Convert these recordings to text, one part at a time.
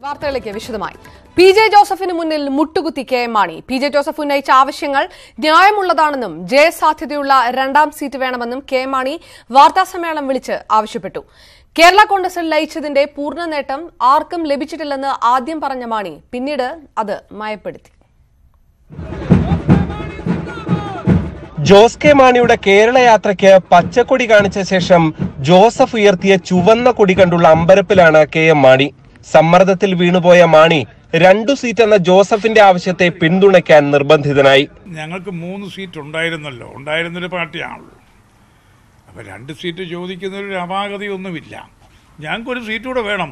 വാർത്തകളിലേക്ക് വിശദമായി. P J ജോസഫിന് മുന്നിൽ മുട്ടുകുത്തി K M Mani. P J Joseph ഉന്നയിച്ച ആവശ്യങ്ങൾ ന്യായമുള്ളതാണെന്നും ജയസാധ്യതയുള്ള രണ്ടാം സീറ്റ് വേണമെന്നും കെ എം മാണി വാർത്താസമ്മേളനം വിളിച്ച് ആവശ്യപ്പെട്ടു. കേരള കോൺഗ്രസിൽ ലയിച്ചതിന്റെ പൂർണ്ണ നേട്ടം ആർക്കും ലഭിച്ചിട്ടില്ലെന്ന് ആദ്യം പറഞ്ഞ മാണി പിന്നീട് അത് മയപ്പെടുത്തി. ജോസ് കെ മാണിയുടെ കേരള യാത്രയ്ക്ക് പച്ചക്കൊടി കാണിച്ച ശേഷം ജോസഫ് ഉയർത്തിയ ചുവന്ന കൊടി കണ്ടുള്ള അമ്പരപ്പിലാണ് കെ എം മാണി. സമ്മർദ്ദത്തിൽ വീണുപോയ മാണി 2 സീറ്റ് എന്ന ജോസഫിന്റെ ആവശ്യത്തെ പിന്തുണയ്ക്കാൻ നിർബന്ധിതനായി. ഞങ്ങൾക്ക് 3 സീറ്റ് ഉണ്ടായിരുന്നൊരു പാർട്ടിയാണല്ലോ. അപ്പൊ 2 സീറ്റ് ചോദിക്കുന്നൊരു അപാകതയൊന്നുമില്ല. ഞങ്ങൾക്കൊരു സീറ്റ് കൂടെ വേണം.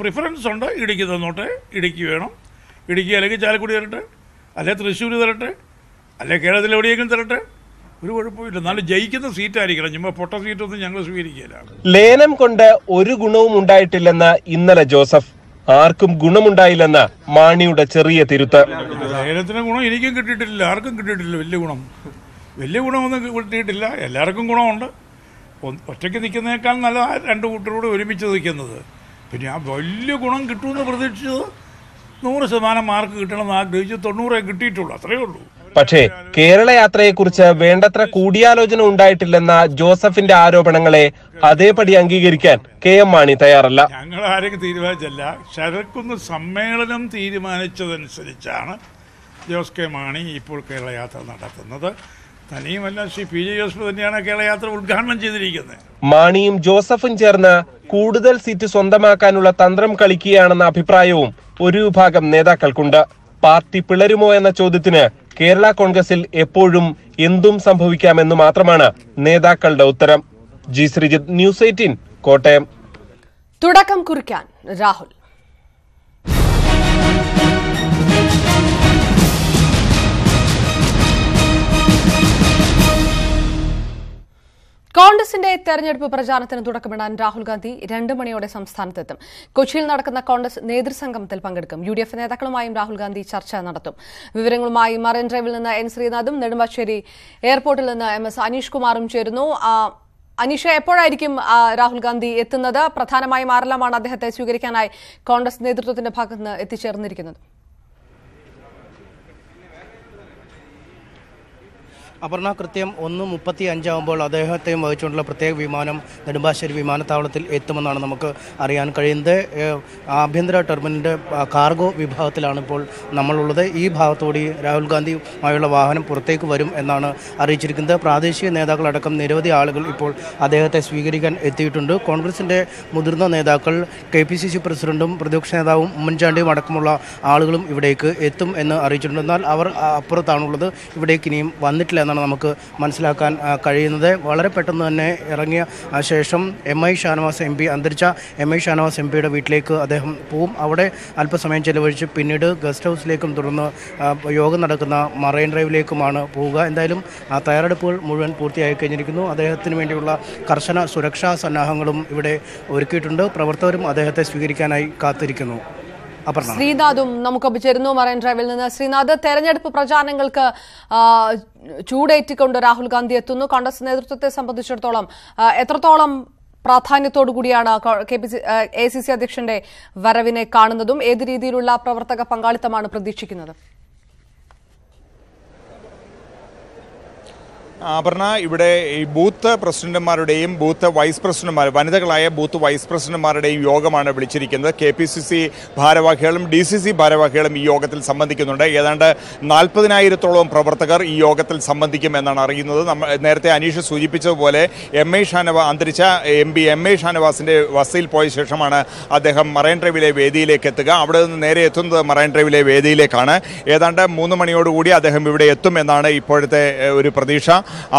പ്രിഫറൻസ് ഉണ്ട്. ഇടുക്കി തന്നോട്ടെ, ഇടുക്കി വേണം. ഇടുക്കി അല്ലെങ്കിൽ ചാലക്കുടി തരട്ടെ, അല്ലെ തൃശ്ശൂർ തരട്ടെ, അല്ലെ കേരളത്തിൽ എവിടെയെങ്കിലും തരട്ടെ, ഒരു കുഴപ്പമില്ല. നല്ല ജയിക്കുന്ന സീറ്റായിരിക്കണം. ചുമ്മാ പൊട്ട സീറ്റൊന്നും ഞങ്ങൾ സ്വീകരിക്കില്ല. ലേലം കൊണ്ട് ഒരു ഗുണവും ഉണ്ടായിട്ടില്ലെന്ന് ഇന്നലെ ജോസഫ്. ആർക്കും ഗുണമുണ്ടായില്ലെന്ന് മാണിയുടെ ചെറിയ തിരുത്ത്. ലേലത്തിന് ഗുണം എനിക്കും കിട്ടിയിട്ടില്ല, ആർക്കും കിട്ടിയിട്ടില്ല. വലിയ ഗുണമൊന്നും കിട്ടിയിട്ടില്ല. എല്ലാവർക്കും ഗുണമുണ്ട്. ഒറ്റയ്ക്ക് നിൽക്കുന്നതിനേക്കാൾ നല്ല 2 കൂട്ടരോട് ഒരുമിച്ച് നിൽക്കുന്നത്. പിന്നെ ആ വലിയ ഗുണം കിട്ടുമെന്ന് പ്രതീക്ഷിച്ചത് 100% മാർക്ക് കിട്ടണമെന്ന് ആഗ്രഹിച്ച് 90 കിട്ടിയിട്ടുള്ളൂ. അത്രയേ ഉള്ളൂ. പക്ഷേ കേരള യാത്രയെക്കുറിച്ച് വേണ്ടത്ര കൂടിയാലോചന ഉണ്ടായിട്ടില്ലെന്ന ജോസഫിന്റെ ആരോപണങ്ങളെ അതേപടി അംഗീകരിക്കാൻ കെ എം മാണി തയ്യാറല്ല. ഞങ്ങൾ ആരെയും തീരുമാനിച്ചല്ല. ശരക്കുന്ന് സമ്മേളനം തീരുമാനിച്ചതനുസരിച്ചാണ് ജോസ് കെ മാണി ഇപ്പോൾ കേരള യാത്ര നടത്തുന്നത്. തനിയുമല്ല, ശ്രീ പി ജെ ജോസഫ് തന്നെയാണ് കേരള യാത്ര ഉദ്ഘാടനം ചെയ്തിരിക്കുന്നത്. മാണിയും ജോസഫും ചേർന്ന് കൂടുതൽ സീറ്റ് സ്വന്തമാക്കാനുള്ള തന്ത്രം കളിക്കുകയാണെന്ന അഭിപ്രായവും ഒരു വിഭാഗം നേതാക്കൾക്കുണ്ട്. പാർട്ടി പിളരുമോ എന്ന ചോദ്യത്തിന് കേരള കോൺഗ്രസിൽ എപ്പോഴും എന്തും സംഭവിക്കാമെന്ന് മാത്രമാണ് നേതാക്കളുടെ ഉത്തരം. G Sreejith, news 18, Kottayam. തുടക്കം കുറിക്കാൻ രാഹുൽ. കോൺഗ്രസിന്റെ തെരഞ്ഞെടുപ്പ് പ്രചാരണത്തിന് തുടക്കമിടാൻ രാഹുൽ ഗാന്ധി 2 മണിയോടെ സംസ്ഥാനത്തെത്തും. കൊച്ചിയിൽ നടക്കുന്ന കോൺഗ്രസ് നേതൃസംഗമത്തിൽ പങ്കെടുക്കും. UDF നേതാക്കളുമായും രാഹുൽ ഗാന്ധി ചർച്ച നടത്തും. വിവരങ്ങളുമായി മറൈൻ ഡ്രൈവിൽ നിന്ന് N ശ്രീനാഥും നെടുമ്പാശ്ശേരി എയർപോർട്ടിൽ നിന്ന് MS അനീഷ് കുമാറും ചേരുന്നു. അനീഷ, എപ്പോഴായിരിക്കും രാഹുൽ ഗാന്ധി എത്തുന്നത്? പ്രധാനമായും ആരെല്ലാമാണ് അദ്ദേഹത്തെ സ്വീകരിക്കാനായി കോൺഗ്രസ് നേതൃത്വത്തിന്റെ ഭാഗത്തുനിന്ന് എത്തിച്ചേർന്നിരിക്കുന്നത്? അപർണ, കൃത്യം 1:35 ആകുമ്പോൾ അദ്ദേഹത്തെയും വഹിച്ചുകൊണ്ടുള്ള പ്രത്യേക വിമാനം നെടുമ്പാശ്ശേരി വിമാനത്താവളത്തിൽ എത്തുമെന്നാണ് നമുക്ക് അറിയാൻ കഴിയുന്നത്. ആഭ്യന്തര ടെർമിനലിൻ്റെ കാർഗോ വിഭാഗത്തിലാണ് ഇപ്പോൾ നമ്മളുള്ളത്. ഈ ഭാഗത്തോടെ രാഹുൽ ഗാന്ധിയുമായുള്ള വാഹനം പുറത്തേക്ക് വരും എന്നാണ് അറിയിച്ചിരിക്കുന്നത്. പ്രാദേശിക നേതാക്കളടക്കം നിരവധി ആളുകൾ ഇപ്പോൾ അദ്ദേഹത്തെ സ്വീകരിക്കാൻ എത്തിയിട്ടുണ്ട്. കോൺഗ്രസിൻ്റെ മുതിർന്ന നേതാക്കൾ, KPCC പ്രസിഡന്റും പ്രതിപക്ഷ നേതാവും ഉമ്മൻചാണ്ടിയും അടക്കമുള്ള ആളുകളും ഇവിടേക്ക് എത്തും എന്ന് അറിയിച്ചിട്ടുണ്ട്. എന്നാൽ അവർ അപ്പുറത്താണുള്ളത്. ഇവിടേക്ക് ഇനിയും വന്നിട്ടില്ല എന്നാണ് നമുക്ക് മനസ്സിലാക്കാൻ കഴിയുന്നത്. വളരെ പെട്ടെന്ന് തന്നെ ഇറങ്ങിയ ശേഷം MI ഷാനവാസ് MP, അന്തരിച്ച MI ഷാനവാസ് MPയുടെ വീട്ടിലേക്ക് അദ്ദേഹം പോവും. അവിടെ അല്പസമയം ചെലവഴിച്ച് പിന്നീട് ഗസ്റ്റ് ഹൗസിലേക്കും തുടർന്ന് യോഗം നടക്കുന്ന മറൈൻ ഡ്രൈവിലേക്കുമാണ് പോവുക. എന്തായാലും തയ്യാറെടുപ്പുകൾ മുഴുവൻ പൂർത്തിയായി കഴിഞ്ഞിരിക്കുന്നു. അദ്ദേഹത്തിന് വേണ്ടിയുള്ള കർശന സുരക്ഷാ സന്നാഹങ്ങളും ഇവിടെ ഒരുക്കിയിട്ടുണ്ട്. പ്രവർത്തകരും അദ്ദേഹത്തെ സ്വീകരിക്കാനായി കാത്തിരിക്കുന്നു. ശ്രീനാഥും നമുക്കൊപ്പം ചേരുന്നു മറൈൻ ഡ്രൈവിൽ നിന്ന്. ശ്രീനാഥ്, തെരഞ്ഞെടുപ്പ് പ്രചാരണങ്ങൾക്ക് ചൂടേറ്റിക്കൊണ്ട് രാഹുൽ ഗാന്ധി എത്തുന്നു. കോൺഗ്രസ് നേതൃത്വത്തെ സംബന്ധിച്ചിടത്തോളം എത്രത്തോളം പ്രാധാന്യത്തോടു കൂടിയാണ് ACC അധ്യക്ഷന്റെ വരവിനെ കാണുന്നതും? ഏത് രീതിയിലുള്ള പ്രവർത്തക പങ്കാളിത്തമാണ് പ്രതീക്ഷിക്കുന്നത്? അപർണ, ഇവിടെ ഈ ബൂത്ത് പ്രസിഡന്റുമാരുടെയും ബൂത്ത് വൈസ് പ്രസിഡന്റുമാർ, വനിതകളായ ബൂത്ത് വൈസ് പ്രസിഡന്റുമാരുടെയും യോഗമാണ് വിളിച്ചിരിക്കുന്നത്. KPCC ഭാരവാഹികളും DCC ഭാരവാഹികളും ഈ യോഗത്തിൽ സംബന്ധിക്കുന്നുണ്ട്. ഏതാണ്ട് 40,000-ഓളം പ്രവർത്തകർ ഈ യോഗത്തിൽ സംബന്ധിക്കും എന്നാണ് അറിയുന്നത്. നേരത്തെ അനീഷ് സൂചിപ്പിച്ചതുപോലെ അന്തരിച്ച MP MI ഷാനവാസിന്റെ വസതിയിൽ പോയ ശേഷമാണ് അദ്ദേഹം മറൈൻ ഡ്രൈവിലെ വേദിയിലേക്ക് എത്തുക. അവിടെ നിന്ന് നേരെ എത്തുന്നത് മറൈൻ ഡ്രൈവിലെ വേദിയിലേക്കാണ്. ഏതാണ്ട് 3 മണിയോടുകൂടി അദ്ദേഹം ഇവിടെ എത്തും എന്നാണ് ഇപ്പോഴത്തെ ഒരു പ്രതീക്ഷ.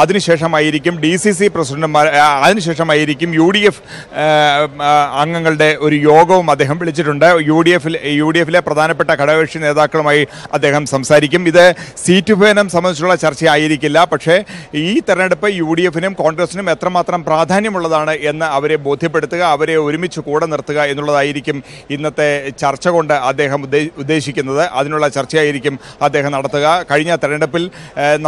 അതിനുശേഷമായിരിക്കും DCC പ്രസിഡന്റുമാർ, അതിനുശേഷമായിരിക്കും UDF അംഗങ്ങളുടെ ഒരു യോഗവും അദ്ദേഹം വിളിച്ചിട്ടുണ്ട്. UDFിലെ പ്രധാനപ്പെട്ട ഘടകകക്ഷി നേതാക്കളുമായി അദ്ദേഹം സംസാരിക്കും. ഇത് സീറ്റ് വിഭജനം സംബന്ധിച്ചുള്ള ചർച്ചയായിരിക്കില്ല. പക്ഷേ ഈ തെരഞ്ഞെടുപ്പ് UDFിനും കോൺഗ്രസിനും എത്രമാത്രം പ്രാധാന്യമുള്ളതാണ് എന്ന് അവരെ ബോധ്യപ്പെടുത്തുക, അവരെ ഒരുമിച്ച് കൂടെ നിർത്തുക എന്നുള്ളതായിരിക്കും ഇന്നത്തെ ചർച്ച കൊണ്ട് അദ്ദേഹം ഉദ്ദേശിക്കുന്നത്. അതിനുള്ള ചർച്ചയായിരിക്കും അദ്ദേഹം നടത്തുക. കഴിഞ്ഞ തെരഞ്ഞെടുപ്പിൽ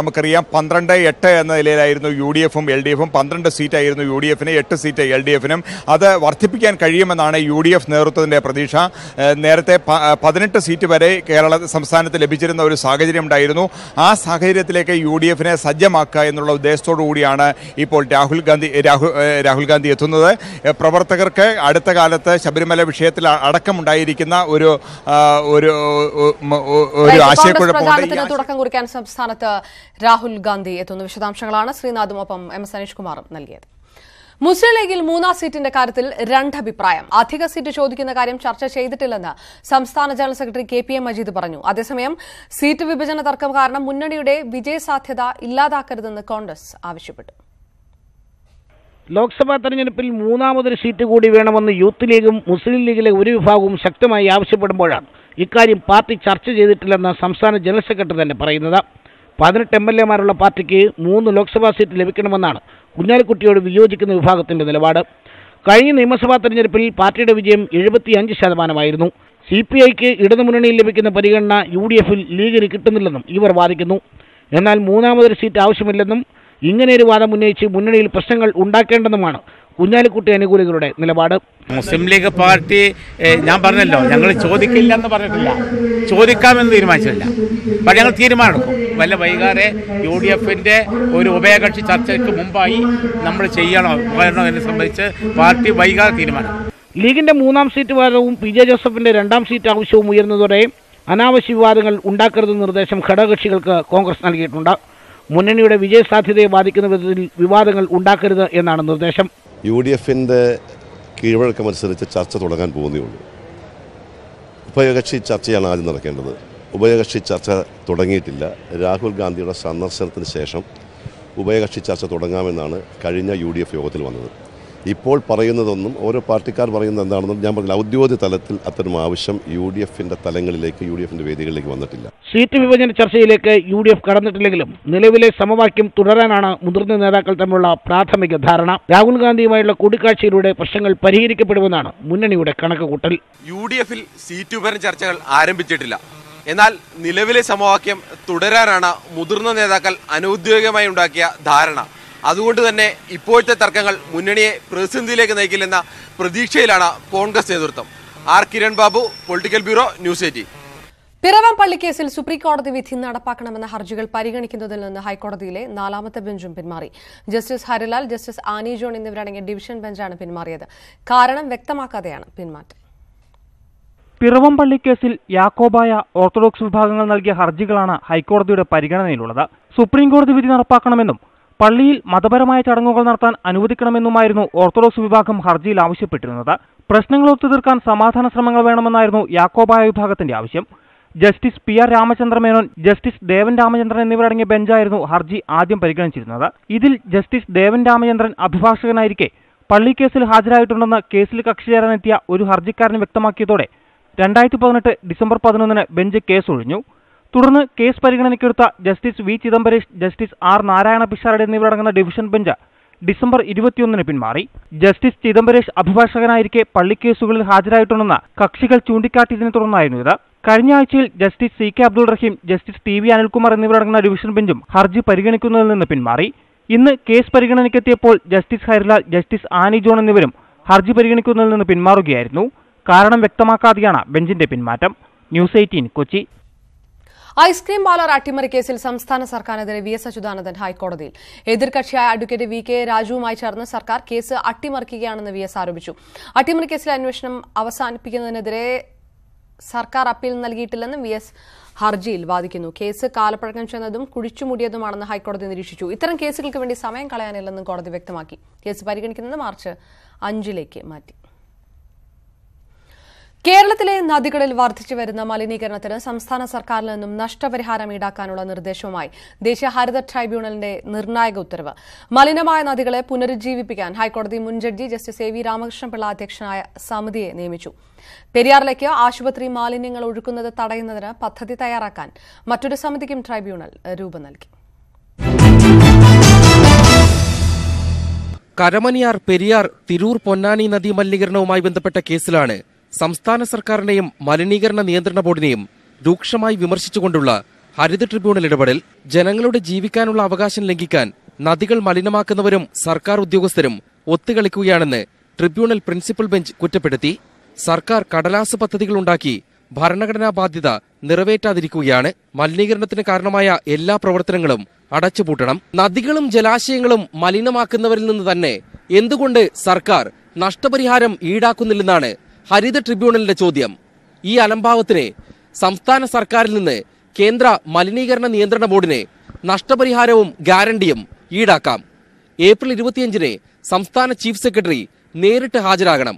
നമുക്കറിയാം 12-8 എന്ന നിലയിലായിരുന്നു UDF-ഉം LDF-ഉം. 12 സീറ്റായിരുന്നു UDF-ന്, 8 സീറ്റ് LDF-നും. അത് വർദ്ധിപ്പിക്കാൻ കഴിയുമെന്നാണ് UDF നേതൃത്വത്തിൻ്റെ പ്രതീക്ഷ. നേരത്തെ 18 സീറ്റ് വരെ സംസ്ഥാനത്ത് ലഭിച്ചിരുന്ന ഒരു സാഹചര്യം ഉണ്ടായിരുന്നു. ആ സാഹചര്യത്തിലേക്ക് UDF-നെ സജ്ജമാക്കുക എന്നുള്ള ഉദ്ദേശത്തോടു കൂടിയാണ് ഇപ്പോൾ രാഹുൽ ഗാന്ധി എത്തുന്നത്. പ്രവർത്തകർക്ക് അടുത്ത കാലത്ത് ശബരിമല വിഷയത്തിൽ അടക്കമുണ്ടായിരിക്കുന്ന ഒരു ആശയക്കുഴപ്പമുണ്ട്. തുടക്കം കുറിക്കാൻ സംസ്ഥാനത്ത് രാഹുൽ ഗാന്ധി എത്തുന്ന വിശദാംശങ്ങളാണ് ശ്രീനാഥും ഒപ്പം MS അനീഷ് കുമാറും നൽകിയത്. മുസ്ലിം ലീഗിൽ 3-ാം സീറ്റിന്റെ കാര്യത്തിൽ രണ്ടഭിപ്രായം. അധിക സീറ്റ് ചോദിക്കുന്ന കാര്യം ചർച്ച ചെയ്തിട്ടില്ലെന്ന് സംസ്ഥാന ജനറൽ സെക്രട്ടറി KPA മജീദ് പറഞ്ഞു. അതേസമയം സീറ്റ് വിഭജന തർക്കം കാരണം മുന്നണിയുടെ വിജയസാധ്യത ഇല്ലാതാക്കരുതെന്ന് കോൺഗ്രസ് ആവശ്യപ്പെട്ടു. ലോക്സഭാ തെരഞ്ഞെടുപ്പിൽ 3-ാമതൊരു സീറ്റ് കൂടി വേണമെന്ന് യൂത്ത് ലീഗും മുസ്ലിം ലീഗിലെ ഒരു വിഭാഗവും ശക്തമായി ആവശ്യപ്പെടുമ്പോഴാണ് ഇക്കാര്യം പാർട്ടി ചർച്ച ചെയ്തിട്ടില്ലെന്ന് സംസ്ഥാന ജനറൽ സെക്രട്ടറി തന്നെ പറയുന്നത്. 18 MLA-മാരുള്ള പാർട്ടിക്ക് 3 ലോക്സഭാ സീറ്റ് ലഭിക്കണമെന്നാണ് കുഞ്ഞാലിക്കുട്ടിയോട് വിയോജിക്കുന്ന വിഭാഗത്തിന്റെ നിലപാട്. കഴിഞ്ഞ നിയമസഭാ തെരഞ്ഞെടുപ്പിൽ പാർട്ടിയുടെ വിജയം 75%. CPIക്ക് ഇടതുമുന്നണിയിൽ ലഭിക്കുന്ന പരിഗണന UDF-ൽ ലീഗിന് കിട്ടുന്നില്ലെന്നും ഇവർ വാദിക്കുന്നു. എന്നാൽ 3-ാമതൊരു സീറ്റ് ആവശ്യമില്ലെന്നും ഇങ്ങനെയൊരു വാദം ഉന്നയിച്ച് മുന്നണിയിൽ പ്രശ്നങ്ങൾ ഉണ്ടാക്കേണ്ടെന്നുമാണ് കുഞ്ഞാലിക്കുട്ടി അനുകൂലികളുടെ നിലപാട്. മുസ്ലിം ലീഗ് പാർട്ടി ഞാൻ പറഞ്ഞല്ലോ, ഞങ്ങൾ ചോദിക്കില്ല എന്ന് പറഞ്ഞിട്ടില്ല, ചോദിക്കാമെന്ന് തീരുമാനിച്ചിട്ടില്ല. പക്ഷേ ഞങ്ങൾ തീരുമാനമെടുക്കും. വല്ല വൈകാതെ UDF-ന്റെ ഒരു ഉഭയകക്ഷി ചർച്ചയ്ക്ക് മുമ്പായി നമ്മൾ ചെയ്യണോ എന്ന് സംബന്ധിച്ച് പാർട്ടി വൈകാതെ തീരുമാനം. ലീഗിന്റെ 3-ാം സീറ്റ് വാദവും PJ ജോസഫിന്റെ 2-ാം സീറ്റ് ആവശ്യവും ഉയർന്നതോടെ അനാവശ്യ വിവാദങ്ങൾ ഉണ്ടാക്കരുതെന്ന നിർദ്ദേശം ഘടകകക്ഷികൾക്ക് കോൺഗ്രസ് നൽകിയിട്ടുണ്ട്. മുന്നണിയുടെ വിജയസാധ്യതയെ ബാധിക്കുന്ന വിധത്തിൽ വിവാദങ്ങൾ ഉണ്ടാക്കരുത് എന്നാണ് നിർദ്ദേശം. UDF-ന്റെ കീഴ്വഴക്കമനുസരിച്ച് ചർച്ച തുടങ്ങാൻ പോകുന്നേ ഉള്ളൂ. ഉഭയകക്ഷി ചർച്ചയാണ് ആദ്യം നടക്കേണ്ടത്. ഉഭയകക്ഷി ചർച്ച തുടങ്ങിയിട്ടില്ല. രാഹുൽ ഗാന്ധിയുടെ സന്ദർശനത്തിന് ശേഷം ഉഭയകക്ഷി ചർച്ച തുടങ്ങാമെന്നാണ് കഴിഞ്ഞ UDF യോഗത്തിൽ വന്നത്. ഇപ്പോൾ പറയുന്നതൊന്നും ഓരോ പാർട്ടിക്കാർ പറയുന്നത് എന്താണെന്നും ഞാൻ പറഞ്ഞില്ല. ഔദ്യോഗിക തലത്തിൽ അത്തരം ആവശ്യം UDF-ന്റെ തലങ്ങളിലേക്ക്, UDF-ന്റെ വേദികളിലേക്ക് വന്നിട്ടില്ല. സീറ്റ് വിഭജന ചർച്ചയിലേക്ക് UDF കടന്നിട്ടില്ലെങ്കിലും നിലവിലെ സമവാക്യം തുടരാനാണ് മുതിർന്ന നേതാക്കൾ തമ്മിലുള്ള പ്രാഥമിക ധാരണ. രാഹുൽ ഗാന്ധിയുമായുള്ള കൂടിക്കാഴ്ചയിലൂടെ പ്രശ്നങ്ങൾ പരിഹരിക്കപ്പെടുമെന്നാണ് മുന്നണിയുടെ കണക്കുകൂട്ടൽ. UDF-ൽ സീറ്റ് വിഭജന ചർച്ചകൾ ആരംഭിച്ചിട്ടില്ല. എന്നാൽ നിലവിലെ സമവാക്യം തുടരാനാണ് മുതിർന്ന നേതാക്കൾ അനൌദ്യോഗികമായി ഉണ്ടാക്കിയ ധാരണ. അതുകൊണ്ട് തന്നെ ഇപ്പോഴത്തെ തർക്കങ്ങൾ മുന്നണിയെ പ്രതിസന്ധിയിലേക്ക് നയിക്കില്ലെന്ന പ്രതീക്ഷയിലാണ് കോൺഗ്രസ് നേതൃത്വം. Kiran Babu, political bureau, news 18. Piravom പള്ളിക്കേസിൽ സുപ്രീംകോടതി വിധി നടപ്പാക്കണമെന്ന ഹർജികൾ പരിഗണിക്കുന്നതിൽ നിന്ന് ഹൈക്കോടതിയിലെ 4ാമത്തെ ബെഞ്ചും പിന്മാറി. Justice Harilal, justice Annie John എന്നിവരടങ്ങിയ ഡിവിഷൻ ബെഞ്ചാണ് പിന്മാറിയത്. കാരണം വ്യക്തമാക്കാതെയാണ് പിന്മാറ്റം. പിറവം പള്ളിക്കേസിൽ യാക്കോബായ ഓർത്തഡോക്സ് വിഭാഗങ്ങൾ നൽകിയ ഹർജികളാണ് ഹൈക്കോടതിയുടെ പരിഗണനയിലുള്ളത്. സുപ്രീംകോടതി വിധി നടപ്പാക്കണമെന്നും പള്ളിയിൽ മതപരമായ ചടങ്ങുകൾ നടത്താൻ അനുവദിക്കണമെന്നുമായിരുന്നു ഓർത്തഡോക്സ് വിഭാഗം ഹർജിയിൽ ആവശ്യപ്പെട്ടിരുന്നത്. പ്രശ്നങ്ങൾ ഒത്തുതീർക്കാൻ സമാധാന ശ്രമങ്ങൾ വേണമെന്നായിരുന്നു യാക്കോബായ വിഭാഗത്തിന്റെ ആവശ്യം. Justice PR Ramachandra Menon, justice Devan Ramachandran എന്നിവരടങ്ങിയ ബെഞ്ചായിരുന്നു ഹർജി ആദ്യം പരിഗണിച്ചിരുന്നത്. ഇതിൽ ജസ്റ്റിസ് ദേവൻ രാമചന്ദ്രൻ അഭിഭാഷകനായിരിക്കെ പള്ളിക്കേസിൽ ഹാജരായിട്ടുണ്ടെന്ന് കേസിൽ കക്ഷി ചേരാനെത്തിയ ഒരു ഹർജിക്കാരന് വ്യക്തമാക്കിയതോടെ 2018 ഡിസംബർ 11 ബെഞ്ച് കേസ് ഒഴിഞ്ഞു. തുടർന്ന് കേസ് പരിഗണനയ്ക്കെടുത്ത justice V Chidambaresh, justice R Narayana Pisharody എന്നിവരടങ്ങുന്ന ഡിവിഷൻ ബെഞ്ച് ഡിസംബർ 21 പിന്മാറി. ജസ്റ്റിസ് ചിദംബരേഷ് അഭിഭാഷകനായിരിക്കെ പള്ളിക്കേസുകളിൽ ഹാജരായിട്ടുണ്ടെന്ന് കക്ഷികൾ ചൂണ്ടിക്കാട്ടിയതിനെ തുടർന്നായിരുന്നു ഇത്. കഴിഞ്ഞ ആഴ്ചയിൽ justice CK Abdul Rahim, justice TV Anilkumar എന്നിവരടങ്ങുന്ന ഡിവിഷൻ ബെഞ്ചും ഹർജി പരിഗണിക്കുന്നതിൽ നിന്ന് പിന്മാറി. ഇന്ന് കേസ് പരിഗണനയ്ക്കെത്തിയപ്പോൾ justice Harilal, justice Annie John എന്നിവരും ഹർജി പരിഗണിക്കുന്നതിൽ നിന്ന് പിന്മാറുകയായിരുന്നു. കാരണം വ്യക്തമാക്കാതെയാണ് ബെഞ്ചിന്റെ പിന്മാറ്റം. ന്യൂസ് 18 കൊച്ചി. ഐസ്ക്രീം പാർലർ അട്ടിമറി കേസിൽ സംസ്ഥാന സർക്കാരിനെതിരെ VS അച്യുതാനന്ദൻ ഹൈക്കോടതിയിൽ. എതിർകക്ഷിയായ അഡ്വക്കേറ്റ് VK രാജുവുമായി ചേർന്ന് സർക്കാർ കേസ് അട്ടിമറിക്കുകയാണെന്ന് VS ആരോപിച്ചു. അട്ടിമറി കേസിലെ അന്വേഷണം അവസാനിപ്പിക്കുന്നതിനെതിരെ സർക്കാർ അപ്പീൽ നൽകിയിട്ടില്ലെന്നും VS ഹർജിയിൽ വാദിക്കുന്നു. കേസ് കാലപ്പഴക്കം ചെന്നതും കുഴിച്ചുമൂടിയതുമാണെന്ന് ഹൈക്കോടതി നിരീക്ഷിച്ചു. ഇത്തരം കേസുകൾക്ക് വേണ്ടി സമയം കളയാനില്ലെന്നും കോടതി വ്യക്തമാക്കി. കേസ് പരിഗണിക്കുന്നത് മാർച്ച് 5 മാറ്റി. കേരളത്തിലെ നദികളിൽ വർദ്ധിച്ചു വരുന്ന മലിനീകരണത്തിന് സംസ്ഥാന സർക്കാരിൽ നിന്നും നഷ്ടപരിഹാരം ഈടാക്കാനുള്ള നിർദ്ദേശവുമായി ദേശീയ ഹരിത ട്രൈബ്യൂണലിന്റെ നിർണായക ഉത്തരവ്. മലിനമായ നദികളെ പുനരുജ്ജീവിപ്പിക്കാൻ ഹൈക്കോടതി മുൻ ജഡ്ജി ജസ്റ്റിസ് AV രാമകൃഷ്ണപിള്ള അധ്യക്ഷനായ സമിതിയെ നിയമിച്ചു. പെരിയാറിലേക്ക് ആശുപത്രി മാലിന്യങ്ങൾ ഒഴുക്കുന്നത് തടയുന്നതിന് പദ്ധതി തയ്യാറാക്കാൻ മറ്റൊരു സമിതിക്കും ട്രൈബ്യൂണൽ രൂപം നൽകി. കരമനിയാർ, പെരിയാർ, തിരൂർ, പൊന്നാനി നദീ മലിനീകരണവുമായി ബന്ധപ്പെട്ട കേസിലാണ് സംസ്ഥാന സർക്കാരിനെയും മലിനീകരണ നിയന്ത്രണ ബോർഡിനെയും രൂക്ഷമായി വിമർശിച്ചുകൊണ്ടുള്ള ഹരിത ട്രിബ്യൂണൽ ഇടപെടൽ. ജനങ്ങളുടെ ജീവിക്കാനുള്ള അവകാശം ലംഘിക്കാൻ നദികൾ മലിനമാക്കുന്നവരും സർക്കാർ ഉദ്യോഗസ്ഥരും ഒത്തുകളിക്കുകയാണെന്ന് ട്രിബ്യൂണൽ പ്രിൻസിപ്പൽ ബെഞ്ച് കുറ്റപ്പെടുത്തി. സർക്കാർ കടലാസ് പദ്ധതികളുണ്ടാക്കി ഭരണഘടനാ ബാധ്യത നിറവേറ്റാതിരിക്കുകയാണ്. മലിനീകരണത്തിന് കാരണമായ എല്ലാ പ്രവർത്തനങ്ങളും അടച്ചുപൂട്ടണം. നദികളും ജലാശയങ്ങളും മലിനമാക്കുന്നവരിൽ നിന്ന് തന്നെ എന്തുകൊണ്ട് സർക്കാർ നഷ്ടപരിഹാരം ഈടാക്കുന്നില്ലെന്നാണ് ഹരിത ട്രിബ്യൂണലിന്റെ ചോദ്യം. ഈ അലംഭാവത്തിന് സംസ്ഥാന സർക്കാരിൽ നിന്ന് കേന്ദ്ര മലിനീകരണ നിയന്ത്രണ ബോർഡിന് നഷ്ടപരിഹാരവും ഗ്യാരണ്ടിയും ഈടാക്കാം. ഏപ്രിൽ 25-ന് സംസ്ഥാന ചീഫ് സെക്രട്ടറി നേരിട്ട് ഹാജരാകണം.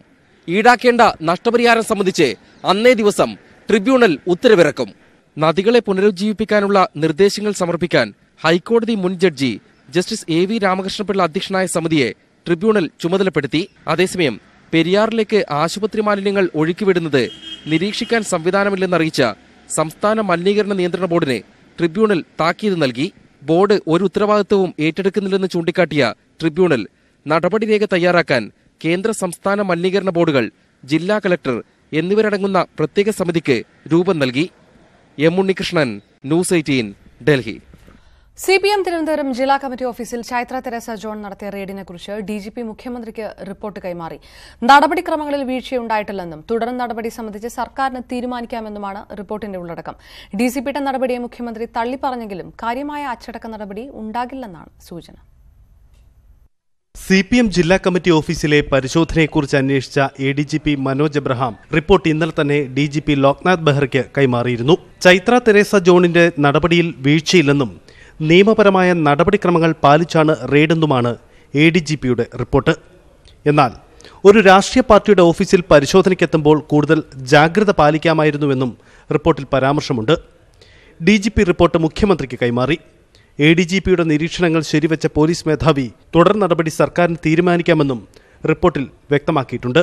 ഈടാക്കേണ്ട നഷ്ടപരിഹാരം സംബന്ധിച്ച് അന്നേ ദിവസം ട്രിബ്യൂണൽ ഉത്തരവിറക്കും. നദികളെ പുനരുജ്ജീവിപ്പിക്കാനുള്ള നിർദ്ദേശങ്ങൾ സമർപ്പിക്കാൻ ഹൈക്കോടതി മുൻ ജഡ്ജി ജസ്റ്റിസ് AV രാമകൃഷ്ണപിള്ള അധ്യക്ഷനായ സമിതിയെ ട്രിബ്യൂണൽ ചുമതലപ്പെടുത്തി. അതേസമയം പെരിയാറിലേക്ക് ആശുപത്രി മാലിന്യങ്ങൾ ഒഴുക്കിവിടുന്നത് നിരീക്ഷിക്കാൻ സംവിധാനമില്ലെന്നറിയിച്ച സംസ്ഥാന മലിനീകരണ നിയന്ത്രണ ബോർഡിന് ട്രിബ്യൂണൽ താക്കീത് നൽകി. ബോർഡ് ഒരു ഉത്തരവാദിത്വവും ഏറ്റെടുക്കുന്നില്ലെന്ന് ചൂണ്ടിക്കാട്ടിയ ട്രിബ്യൂണൽ നടപടിരേഖ തയ്യാറാക്കാൻ കേന്ദ്ര സംസ്ഥാന മലിനീകരണ ബോർഡുകൾ, ജില്ലാ കളക്ടർ എന്നിവരടങ്ങുന്ന പ്രത്യേക സമിതിക്ക് രൂപം നൽകി. M Unnikrishnan, news 18, Delhi. CPM Thiruvananthapuram ജില്ലാ കമ്മിറ്റി ഓഫീസിൽ ചൈത്ര തെരേസ ജോൺ നടത്തിയ റെയ്ഡിനെക്കുറിച്ച് DGP മുഖ്യമന്ത്രിക്ക് റിപ്പോർട്ട് കൈമാറി. നടപടിക്രമങ്ങളിൽ വീഴ്ചയുണ്ടായിട്ടില്ലെന്നും തുടർ നടപടി സംബന്ധിച്ച് സർക്കാരിന് തീരുമാനിക്കാമെന്നുമാണ് റിപ്പോർട്ടിന്റെ ഉള്ളടക്കം. DCPയുടെ നടപടിയെ മുഖ്യമന്ത്രി തള്ളിപ്പറഞ്ഞെങ്കിലും കാര്യമായ അച്ചടക്ക നടപടി ഉണ്ടാകില്ലെന്നാണ് സൂചന. CPM ജില്ലാ കമ്മിറ്റി ഓഫീസിലെ പരിശോധനയെക്കുറിച്ച് അന്വേഷിച്ച ADGP മനോജ് എബ്രഹാം റിപ്പോർട്ട് ഇന്നലെ തന്നെ DGP ലോക്നാഥ് ബെഹ്റയ്ക്ക് കൈമാറിയിരുന്നു. ചൈത്ര തെരേസ ജോണിന്റെ നടപടിയിൽ വീഴ്ചയില്ലെന്നും നിയമപരമായ നടപടിക്രമങ്ങൾ പാലിച്ചാണ് റെയ്ഡെന്നുമാണ് ADGPയുടെ റിപ്പോർട്ട്. എന്നാൽ ഒരു രാഷ്ട്രീയ പാർട്ടിയുടെ ഓഫീസിൽ പരിശോധനയ്ക്കെത്തുമ്പോൾ കൂടുതൽ ജാഗ്രത പാലിക്കാമായിരുന്നുവെന്നും റിപ്പോർട്ടിൽ പരാമർശമുണ്ട്. DGP റിപ്പോർട്ട് മുഖ്യമന്ത്രിക്ക് കൈമാറി. ADGPയുടെ നിരീക്ഷണങ്ങൾ ശരിവെച്ച പോലീസ് മേധാവി തുടർ നടപടി സർക്കാരിന് തീരുമാനിക്കാമെന്നും റിപ്പോർട്ടിൽ വ്യക്തമാക്കിയിട്ടുണ്ട്.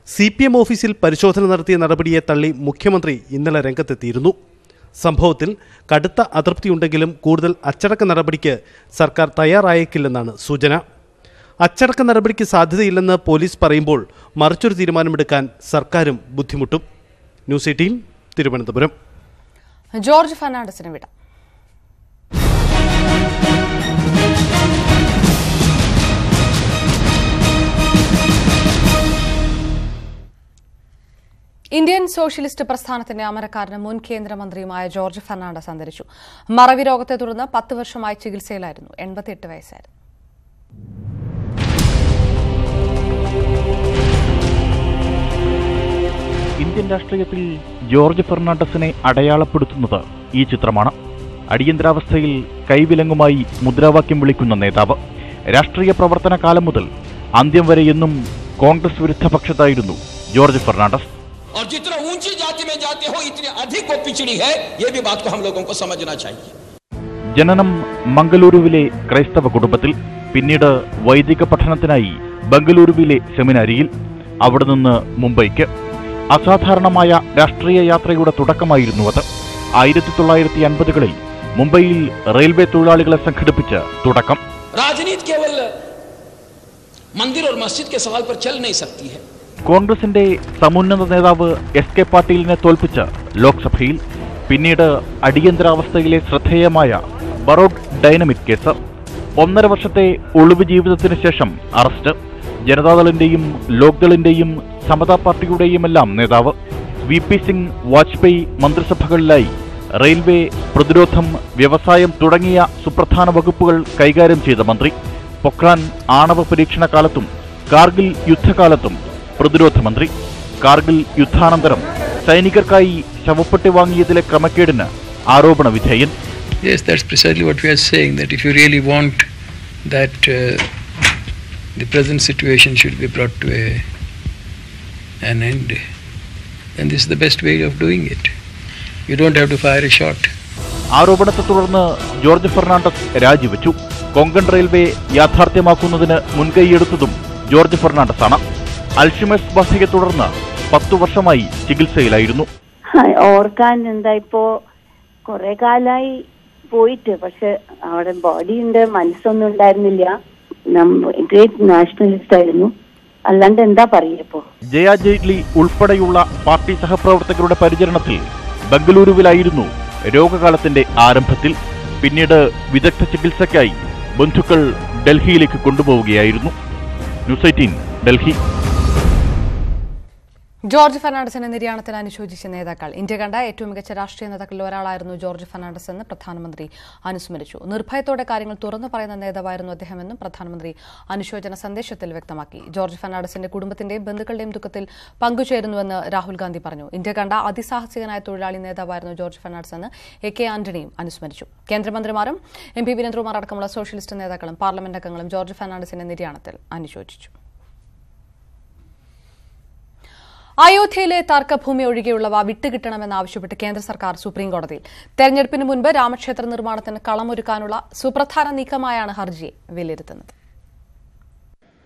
CPM ഓഫീസിൽ പരിശോധന നടത്തിയ നടപടിയെ തള്ളി മുഖ്യമന്ത്രി ഇന്നലെ രംഗത്തെത്തിയിരുന്നു. സംഭവത്തിൽ കടുത്ത അതൃപ്തിയുണ്ടെങ്കിലും കൂടുതൽ അച്ചടക്ക നടപടിക്ക് സർക്കാർ തയ്യാറായേക്കില്ലെന്നാണ് സൂചന. അച്ചടക്ക നടപടിക്ക് സാധ്യതയില്ലെന്ന് പോലീസ് പറയുമ്പോൾ മറിച്ചൊരു തീരുമാനമെടുക്കാൻ സർക്കാരും ബുദ്ധിമുട്ടും. ന്യൂസ് 18, തിരുവനന്തപുരം. ജോർജ് ഫെർണാണ്ടസിന് വിട. ഇന്ത്യൻ സോഷ്യലിസ്റ്റ് പ്രസ്ഥാനത്തിന്റെ അമരക്കാരന് മുൻ കേന്ദ്രമന്ത്രിയുമായ ജോർജ് ഫെർണാണ്ടസ് അന്തരിച്ചു. മറവി രോഗത്തെ തുടർന്ന് 10 വർഷമായി ചികിത്സയിലായിരുന്നു. 88 വയസ്സായിരുന്നു. ഇന്ത്യൻ രാഷ്ട്രീയത്തിൽ ജോർജ് ഫെർണാണ്ടസിനെ അടയാളപ്പെടുത്തുന്നത് ഈ ചിത്രമാണ്. അടിയന്തരാവസ്ഥയിൽ കൈവിലങ്ങുമായി മുദ്രാവാക്യം വിളിക്കുന്ന നേതാവ്. രാഷ്ട്രീയ പ്രവർത്തന കാലം മുതൽ അന്ത്യം വരെ എന്നും കോൺഗ്രസ് വിരുദ്ധ പക്ഷത്തായിരുന്നു ജോർജ് ഫെർണാണ്ടസ്. और जितना ऊंची जाति में जाते हो इतनी अधिक वो पिछड़ी है, ये भी बात को हम लोगों को समझना चाहिए. ജനനം മംഗളൂരുവിലെ ക്രൈസ്തവ കുടുംബത്തിൽ. പിന്നീട് വൈദിക പഠനത്തിനായി ബംഗളൂരുവിലെ സെമിനാരിയിൽ. അവിടെ നിന്ന് മുംബൈക്ക്. അസാധാരണമായ രാഷ്ട്രീയ യാത്രയുടെ തുടക്കമായിരുന്നു അത്. 1950കളിൽ മുംബൈയിൽ റെയിൽവേ തൊഴിലാളികളെ സംഘടിപ്പിച്ച് തുടക്കം. राजनीति केवल मंदिर और मस्जिद के सवाल पर चल नहीं सकती है. കോൺഗ്രസിന്റെ സമുന്നത നേതാവ് SK പാട്ടീലിനെ തോൽപ്പിച്ച് ലോക്സഭയിൽ. പിന്നീട് അടിയന്തരാവസ്ഥയിലെ ശ്രദ്ധേയമായ ബറോഡ് ഡൈനമിക് കേസ്. 1.5 വർഷത്തെ ഒളിവ് ജീവിതത്തിന് ശേഷം അറസ്റ്റ്. ജനതാദളിന്റെയും ലോക്ദളിന്റെയും സമതാ പാർട്ടിയുടെയുമെല്ലാം നേതാവ്. VP സിംഗ് വാജ്പേയി മന്ത്രിസഭകളിലായി റെയിൽവേ, പ്രതിരോധം, വ്യവസായം തുടങ്ങിയ സുപ്രധാന വകുപ്പുകൾ കൈകാര്യം ചെയ്ത മന്ത്രി. പൊക്രാൻ ആണവ പരീക്ഷണ കാലത്തും കാർഗിൽ യുദ്ധകാലത്തും പ്രതിരോധ മന്ത്രി. കാർഗിൽ യുദ്ധാനന്തരം സൈനികർക്കായി ശവപ്പെട്ടി വാങ്ങിയതിലെ ക്രമക്കേടിന് ആരോപണ വിധേയൻ. Yes, that's precisely what we are saying, that if you really want that the present situation should be brought to an end, then this is the best way of doing it. You don't have to fire a shot. ആരോപണത്തെ തുടർന്ന് George Fernandez രാജിവെച്ചു. Konkan railway യാഥാർത്ഥ്യമാക്കുന്നതിന് മുൻകൈയെടുത്തതും George Fernandez ആണ്. Alzheimer's ബാധയെ തുടർന്ന് 10 വർഷമായി ചികിത്സയിലായിരുന്നു. ഓർക്കാൻ എന്താ, ഇപ്പോ കുറെ കാലായി പോയിട്ട്, പക്ഷെ അവിടെ ബോഡിയുണ്ട്, മനസ്സൊന്നും ഉണ്ടായിരുന്നില്ല. ഗ്രേറ്റ് നാഷണലിസ്റ്റ് ആയിരുന്നു. അല്ലാണ്ട് എന്താ പറയപ്പോ. ജയ ജെയ്റ്റ്ലി ഉൾപ്പെടെയുള്ള പാർട്ടി സഹപ്രവർത്തകരുടെ പരിചരണത്തിൽ ബംഗളൂരുവിലായിരുന്നു രോഗകാലത്തിന്റെ ആരംഭത്തിൽ. പിന്നീട് വിദഗ്ധ ചികിത്സയ്ക്കായി ബന്ധുക്കൾ ഡൽഹിയിലേക്ക് കൊണ്ടുപോവുകയായിരുന്നു. ന്യൂസ് 18 ഡൽഹി. ജോർജ് ഫെർണാണ്ടസിന്റെ നിര്യാണത്തിന് അനുശോചിച്ച നേതാക്കൾ. ഇന്ത്യ കണ്ട ഏറ്റവും മികച്ച രാഷ്ട്രീയ നേതാക്കളിൽ ഒരാളായിരുന്നു ജോർജ് ഫെർണാണ്ടസ് എന്ന് പ്രധാനമന്ത്രി അനുസ്മരിച്ചു. നിർഭയത്തോടെ കാര്യങ്ങൾ തുറന്നു പറയുന്ന നേതാവായിരുന്നു അദ്ദേഹമെന്നും പ്രധാനമന്ത്രി അനുശോചന സന്ദേശത്തിൽ വ്യക്തമാക്കി. ജോർജ് ഫെർണാണ്ടസിന്റെ കുടുംബത്തിന്റെയും ബന്ധുക്കളുടെയും ദുഃഖത്തിൽ പങ്കുചേരുന്നുവെന്ന് രാഹുൽ ഗാന്ധി പറഞ്ഞു. ഇന്ത്യ കണ്ട അതിസാഹസികനായ തൊഴിലാളി നേതാവായിരുന്നു ജോർജ് ഫെർണാണ്ടസ് എന്ന് AK ആന്റണിയും അനുസ്മരിച്ചു. കേന്ദ്രമന്ത്രിമാരും MP വീരേന്ദ്രകുമാർ അടക്കമുള്ള സോഷ്യലിസ്റ്റ് നേതാക്കളും പാർലമെന്റ് അംഗങ്ങളും ജോർജ് ഫെർണാണ്ടസിന്റെ നിര്യാണത്തിൽ അനുശോചിച്ചു. അയോധ്യയിലെ തർക്കഭൂമി ഒഴികെയുള്ളവ വിട്ടുകിട്ടണമെന്നാവശ്യപ്പെട്ട് കേന്ദ്ര സർക്കാർ സുപ്രീംകോടതിയിൽ. തെരഞ്ഞെടുപ്പിന് മുൻപ് രാമക്ഷേത്ര നിർമ്മാണത്തിന് കളമൊരുക്കാനുള്ള സുപ്രധാന നീക്കമായാണ് ഹർജിയെ വിലയിരുത്തുന്നത്.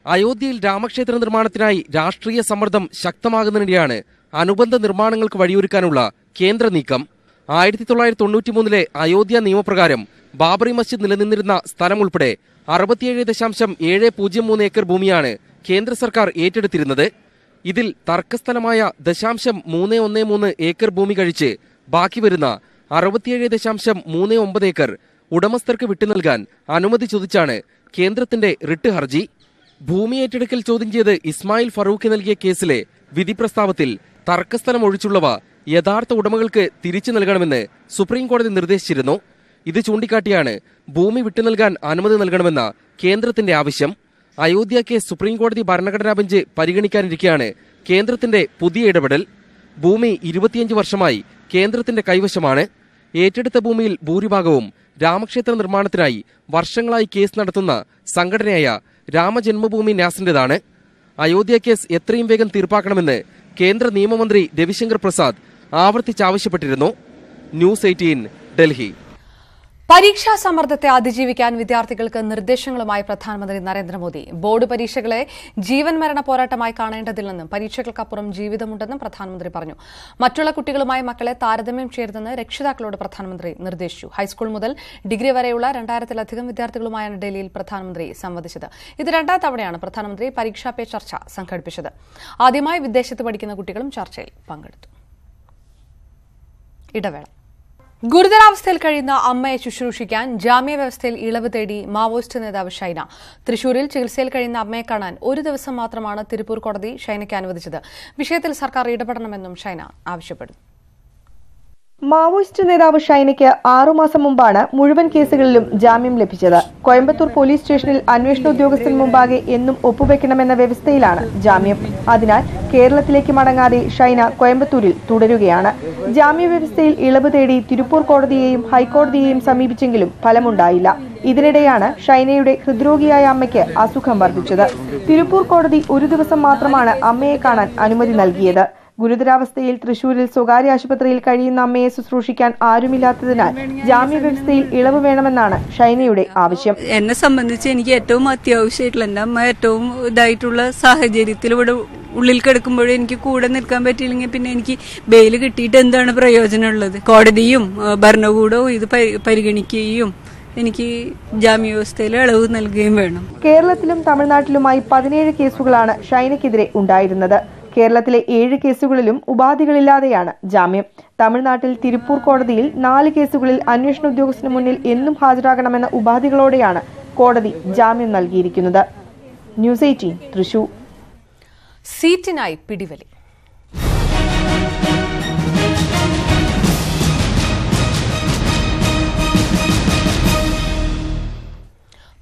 അയോധ്യയിൽ രാമക്ഷേത്ര നിർമ്മാണത്തിനായി രാഷ്ട്രീയ സമ്മർദ്ദം ശക്തമാകുന്നതിനിടെയാണ് അനുബന്ധ നിർമ്മാണങ്ങൾക്ക് വഴിയൊരുക്കാനുള്ള കേന്ദ്ര നീക്കം. 1993 അയോധ്യ നിയമപ്രകാരം ബാബറി മസ്ജിദ് നിലനിന്നിരുന്ന സ്ഥലം ഉൾപ്പെടെ 67.703 ഏക്കർ ഭൂമിയാണ് കേന്ദ്ര സർക്കാർ ഏറ്റെടുത്തിരുന്നത്. ഇതിൽ തർക്കസ്ഥലമായ 0.313 ഏക്കർ ഭൂമി കഴിച്ച് ബാക്കി വരുന്ന 67.39 ഏക്കർ ഉടമസ്ഥർക്ക് വിട്ടുനൽകാൻ അനുമതി ചോദിച്ചാണ് കേന്ദ്രത്തിന്റെ റിട്ട് ഹർജി. ഭൂമി ഏറ്റെടുക്കൽ ചോദ്യം ചെയ്ത് ഇസ്മായിൽ ഫറൂഖ് നൽകിയ കേസിലെ വിധി പ്രസ്താവത്തിൽ തർക്കസ്ഥലം ഒഴിച്ചുള്ളവ യഥാർത്ഥ ഉടമകൾക്ക് തിരിച്ചു നൽകണമെന്ന് സുപ്രീംകോടതി നിർദ്ദേശിച്ചിരുന്നു. ഇത് ചൂണ്ടിക്കാട്ടിയാണ് ഭൂമി വിട്ടുനൽകാൻ അനുമതി നൽകണമെന്ന കേന്ദ്രത്തിന്റെ ആവശ്യം. അയോധ്യ കേസ് സുപ്രീംകോടതി ഭരണഘടനാ ബെഞ്ച് പരിഗണിക്കാനിരിക്കെയാണ് കേന്ദ്രത്തിന്റെ പുതിയ ഇടപെടൽ. ഭൂമി 25 വർഷമായി കേന്ദ്രത്തിന്റെ കൈവശമാണ്. ഏറ്റെടുത്ത ഭൂമിയിൽ ഭൂരിഭാഗവും രാമക്ഷേത്ര നിർമ്മാണത്തിനായി വർഷങ്ങളായി കേസ് നടത്തുന്ന സംഘടനയായ രാമജന്മഭൂമി ന്യാസിന്റേതാണ്. അയോധ്യ കേസ് എത്രയും വേഗം തീർപ്പാക്കണമെന്ന് കേന്ദ്ര നിയമമന്ത്രി രവിശങ്കർ പ്രസാദ് ആവർത്തിച്ചാവശ്യപ്പെട്ടിരുന്നു. ന്യൂസ് 18 ഡൽഹി. പരീക്ഷാ സമ്മർദ്ദത്തെ അതിജീവിക്കാൻ വിദ്യാർത്ഥികൾക്ക് നിർദ്ദേശങ്ങളുമായി പ്രധാനമന്ത്രി നരേന്ദ്രമോദി. ബോർഡ് പരീക്ഷകളെ ജീവൻ മരണ പോരാട്ടമായി കാണേണ്ടതില്ലെന്നും പരീക്ഷകൾക്കപ്പുറം ജീവിതമുണ്ടെന്നും പ്രധാനമന്ത്രി പറഞ്ഞു. മറ്റുള്ള കുട്ടികളുമായി മക്കളെ താരതമ്യം ചെയ്യരുതെന്ന് രക്ഷിതാക്കളോട് പ്രധാനമന്ത്രി നിർദ്ദേശിച്ചു. ഹൈസ്കൂൾ മുതൽ ഡിഗ്രി വരെയുള്ള 2000-ലധികം വിദ്യാർത്ഥികളുമായാണ് ഡൽഹിയിൽ പ്രധാനമന്ത്രി സംവദിച്ചത്. ഇത് 2ാം തവണയാണ് പ്രധാനമന്ത്രി പരീക്ഷാ പേ ചർച്ച സംഘടിപ്പിച്ചത്. ആദ്യമായി വിദേശത്ത് പഠിക്കുന്ന കുട്ടികളും ചർച്ചയിൽ പങ്കെടുത്തു. ഇടവേള. ഗുരുതരാവസ്ഥയിൽ കഴിയുന്ന അമ്മയെ ശുശ്രൂഷിക്കാൻ ജാമ്യ വ്യവസ്ഥയിൽ ഇളവ് തേടി മാവോയിസ്റ്റ് നേതാവ് ഷൈന. തൃശൂരിൽ ചികിത്സയിൽ കഴിയുന്ന അമ്മയെ കാണാൻ ഒരു ദിവസം മാത്രമാണ് തിരുപ്പൂർ കോടതി ഷൈനയ്ക്ക് അനുവദിച്ചത്. വിഷയത്തിൽ സർക്കാർ ഇടപെടണമെന്നും ഷൈന ആവശ്യപ്പെടുന്നു. മാവോയിസ്റ്റ് നേതാവ് ഷൈനയ്ക്ക് 6 മാസം മുമ്പാണ് മുഴുവൻ കേസുകളിലും ജാമ്യം ലഭിച്ചത്. കോയമ്പത്തൂർ പോലീസ് സ്റ്റേഷനിൽ അന്വേഷണ ഉദ്യോഗസ്ഥന് മുമ്പാകെ എന്നും ഒപ്പുവെക്കണമെന്ന വ്യവസ്ഥയിലാണ് ജാമ്യം. അതിനാൽ കേരളത്തിലേക്ക് മടങ്ങാതെ ഷൈന കോയമ്പത്തൂരിൽ തുടരുകയാണ്. ജാമ്യ വ്യവസ്ഥയിൽ ഇളവ് തേടി തിരുപ്പൂർ കോടതിയെയും ഹൈക്കോടതിയെയും സമീപിച്ചെങ്കിലും ഫലമുണ്ടായില്ല. ഇതിനിടെയാണ് ഷൈനയുടെ ഹൃദ്രോഗിയായ അമ്മയ്ക്ക് അസുഖം വർദ്ധിച്ചത്. തിരുപ്പൂർ കോടതി ഒരു ദിവസം മാത്രമാണ് അമ്മയെ കാണാൻ അനുമതി നൽകിയത്. ഗുരുതരാവസ്ഥയിൽ തൃശൂരിൽ സ്വകാര്യ ആശുപത്രിയിൽ കഴിയുന്ന അമ്മയെ ശുശ്രൂഷിക്കാൻ ആരുമില്ലാത്തതിനാൽ ജാമ്യ വ്യവസ്ഥയിൽ ഇളവ് വേണമെന്നാണ് ഷൈനയുടെ ആവശ്യം. എന്നെ സംബന്ധിച്ച് എനിക്ക് ഏറ്റവും അത്യാവശ്യമായിട്ടുള്ള എന്റെ അമ്മ ഏറ്റവും ഇതായിട്ടുള്ള സാഹചര്യത്തിൽ ഇവിടെ ഉള്ളിൽ കിടക്കുമ്പോഴേ എനിക്ക് കൂടെ നിൽക്കാൻ പറ്റിയില്ലെങ്കിൽ പിന്നെ എനിക്ക് ബെയിൽ കിട്ടിയിട്ട് എന്താണ് പ്രയോജനമുള്ളത്? കോടതിയും ഭരണകൂടവും ഇത് പരിഗണിക്കുകയും എനിക്ക് ജാമ്യ വ്യവസ്ഥയിൽ ഇളവ് നൽകുകയും വേണം. കേരളത്തിലും തമിഴ്നാട്ടിലുമായി 17 കേസുകളാണ് ഷൈനയ്ക്കെതിരെ ഉണ്ടായിരുന്നത്. കേരളത്തിലെ 7 കേസുകളിലും ഉപാധികളില്ലാതെയാണ് ജാമ്യം. തമിഴ്നാട്ടിൽ തിരുപ്പൂർ കോടതിയിൽ 4 കേസുകളിൽ അന്വേഷണ ഉദ്യോഗസ്ഥന് മുന്നിൽ എന്നും ഹാജരാകണമെന്ന ഉപാധികളോടെയാണ് കോടതി ജാമ്യം നൽകിയിരിക്കുന്നത്. ന്യൂസ് 18 തൃശൂർ. സീറ്റിനായി പിടിവലി.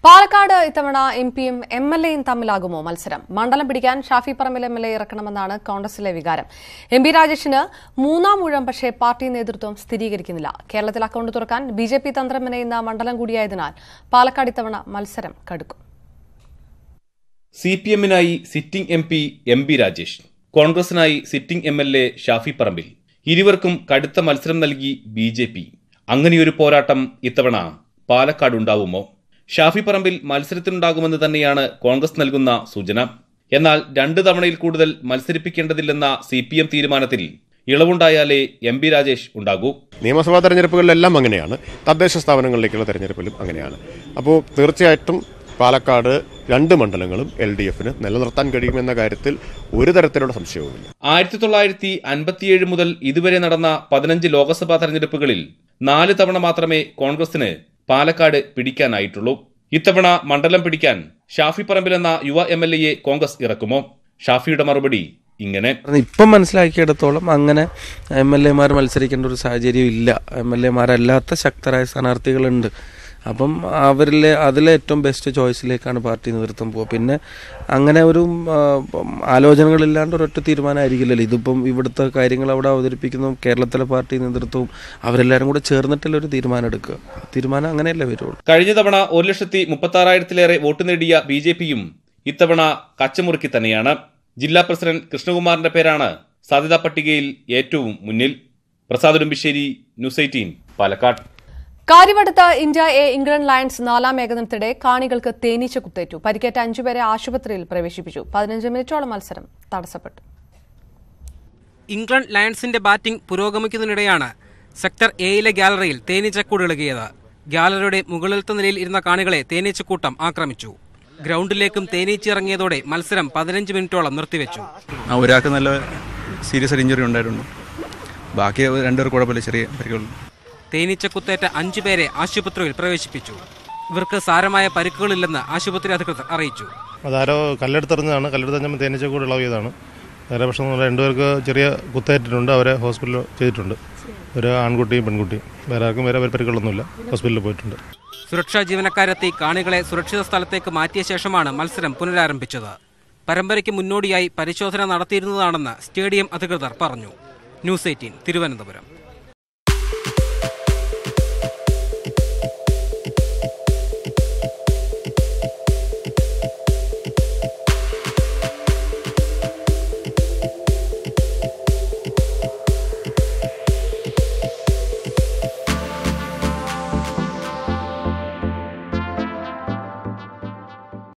പാലക്കാട് ഇത്തവണ MPയും MLAയും തമ്മിലാകുമോ മത്സരം? മണ്ഡലം പിടിക്കാൻ ഷാഫി പറമ്പിൽ MLA ഇറക്കണമെന്നാണ് കോൺഗ്രസിലെ വികാരം. MP രാജേഷിന് 3ാം ഊഴം, പക്ഷേ പാർട്ടി നേതൃത്വം സ്ഥിരീകരിക്കുന്നില്ല. കേരളത്തിൽ അക്കൌണ്ട് തുറക്കാൻ BJP തന്ത്രം മെനയുന്ന മണ്ഡലം കൂടിയായതിനാൽ പാലക്കാട് ഇത്തവണ മത്സരം കടുക്കും. CPM-നായി സിറ്റിംഗ് MP MB രാജേഷ്, കോൺഗ്രസിനായി സിറ്റിംഗ് MLA ഷാഫി പറമ്പിൽ. ഇരുവർക്കും കടുത്ത മത്സരം നൽകി BJP. അങ്ങനെയൊരു പോരാട്ടം ഇത്തവണ പാലക്കാട് ഉണ്ടാവുമോ? ഷാഫി പറമ്പിൽ മത്സരത്തിനുണ്ടാകുമെന്ന് തന്നെയാണ് കോൺഗ്രസ് നൽകുന്ന സൂചന. എന്നാൽ 2 തവണയിൽ കൂടുതൽ മത്സരിപ്പിക്കേണ്ടതില്ലെന്ന CPM തീരുമാനത്തിൽ ഇളവുണ്ടായാലേ MB രാജേഷ് ഉണ്ടാകൂ. നിയമസഭാ തെരഞ്ഞെടുപ്പുകളിലെല്ലാം അങ്ങനെയാണ്, തദ്ദേശ സ്ഥാപനങ്ങളിലേക്കുള്ള തെരഞ്ഞെടുപ്പിലും അങ്ങനെയാണ്. അപ്പോൾ തീർച്ചയായിട്ടും പാലക്കാട് 2 മണ്ഡലങ്ങളും LDF-ന് നിലനിർത്താൻ കഴിയുമെന്ന കാര്യത്തിൽ ഒരു തരത്തിലുള്ള സംശയവുമില്ല. 1957 മുതൽ ഇതുവരെ നടന്ന 15 ലോക്സഭാ തെരഞ്ഞെടുപ്പുകളിൽ 4 തവണ മാത്രമേ കോൺഗ്രസിന് പാലക്കാട് പിടിക്കാനായിട്ടുള്ളൂ. ഇത്തവണ മണ്ഡലം പിടിക്കാൻ ഷാഫി പറമ്പിൽ എന്ന യുവ MLA കോൺഗ്രസ് ഇറക്കുമോ? ഷാഫിയുടെ മറുപടി ഇങ്ങനെ: ഇപ്പം മനസ്സിലാക്കിയിടത്തോളം അങ്ങനെ MLA മാർ മത്സരിക്കേണ്ട ഒരു സാഹചര്യം ഇല്ല. MLA മാരല്ലാത്ത ശക്തരായ സ്ഥാനാർത്ഥികളുണ്ട്. അപ്പം അതിലെ ഏറ്റവും ബെസ്റ്റ് ചോയ്സിലേക്കാണ് പാർട്ടി നേതൃത്വം പോകുക. പിന്നെ അങ്ങനെ ഒരു ആലോചനകളില്ലാണ്ട് ഒരൊറ്റ തീരുമാനമായിരിക്കില്ലല്ലോ. ഇതിപ്പം ഇവിടുത്തെ കാര്യങ്ങൾ അവിടെ അവതരിപ്പിക്കുന്നു, കേരളത്തിലെ പാർട്ടി നേതൃത്വവും അവരെല്ലാവരും കൂടെ ചേർന്നിട്ടല്ല ഒരു തീരുമാനം എടുക്കുക. തീരുമാനം അങ്ങനെയല്ലേ വരുള്ളൂ. കഴിഞ്ഞ തവണ 1,36,000 വോട്ട് നേടിയ BJPയും ഇത്തവണ കച്ചമുറുക്കി തന്നെയാണ്. ജില്ലാ പ്രസിഡന്റ് കൃഷ്ണകുമാറിന്റെ പേരാണ് സാധ്യതാ പട്ടികയിൽ ഏറ്റവും മുന്നിൽ. പ്രസാദ് ഉടുമ്പിശ്ശേരി, ന്യൂസ് 18, പാലക്കാട്. കാര്യവട്ടത്ത് ഇന്ത്യ എ ഇംഗ്ലണ്ട് ലയൺസ് 4ാം ഏകദിനത്തിനിടെ കാണികൾക്ക് തേനീച്ച കുത്തേറ്റു. പരിക്കേറ്റ 5 പേരെ ആശുപത്രിയിൽ പ്രവേശിപ്പിച്ചു. 15 മിനിറ്റോളം മത്സരം തടസ്സപ്പെട്ടു. ഇംഗ്ലണ്ട് ലയൺസിന്റെ ബാറ്റിംഗ് പുരോഗമിക്കുന്നതിനിടെയാണ് സെക്ടർ എയിലെ ഗാലറിയിൽ തേനീച്ചക്കൂട് ഇളകിയത്. ഗാലറിയുടെ മുകളിലത്തെ നിലയിൽ ഇരുന്ന കാണികളെ തേനീച്ചക്കൂട്ടം ആക്രമിച്ചു. ഗ്രൗണ്ടിലേക്കും തേനീച്ച ഇറങ്ങിയതോടെ മത്സരം 15 മിനിറ്റോളം നിർത്തിവെച്ചു. ഒരാൾക്ക് നല്ല സീരിയസ് ഇഞ്ചുറി ഉണ്ടായിട്ടുണ്ട്. ബാക്കി 2 പേർ കുഴപ്പമില്ല, ചെറിയ പരിക്കുകൾ. തേനീച്ചക്കുത്തേറ്റ 5 പേരെ ആശുപത്രിയിൽ പ്രവേശിപ്പിച്ചു. ഇവർക്ക് സാരമായ പരിക്കുകളില്ലെന്ന് ആശുപത്രി അധികൃതർ അറിയിച്ചു. അതാരോ കല്ലെടുത്തെറിഞ്ഞതാണ്. കല്ലെടുത്തെറിഞ്ഞപ്പോൾ തേനീച്ചക്കൂട് ഇളകിയതാണ്. വേറെ പ്രശ്നം 2 പേർക്ക് ചെറിയ കുത്തേറ്റിട്ടുണ്ട്. അവരെ ഹോസ്പിറ്റലിൽ ചെയ്തിട്ടുണ്ട്. ഒരു ആൺകുട്ടിയും പെൺകുട്ടിയും. വേറെ ആർക്കും വേറെ പരിക്കുകളൊന്നുമില്ല. ഹോസ്പിറ്റലിൽ പോയിട്ടുണ്ട്. സുരക്ഷാ ജീവനക്കാരെത്തി കാണികളെ സുരക്ഷിത സ്ഥലത്തേക്ക് മാറ്റിയ ശേഷമാണ് മത്സരം പുനരാരംഭിച്ചത്. പരമ്പരയ്ക്ക് മുന്നോടിയായി പരിശോധന നടത്തിയിരുന്നതാണെന്ന് സ്റ്റേഡിയം അധികൃതർ പറഞ്ഞു. ന്യൂസ് 18, തിരുവനന്തപുരം.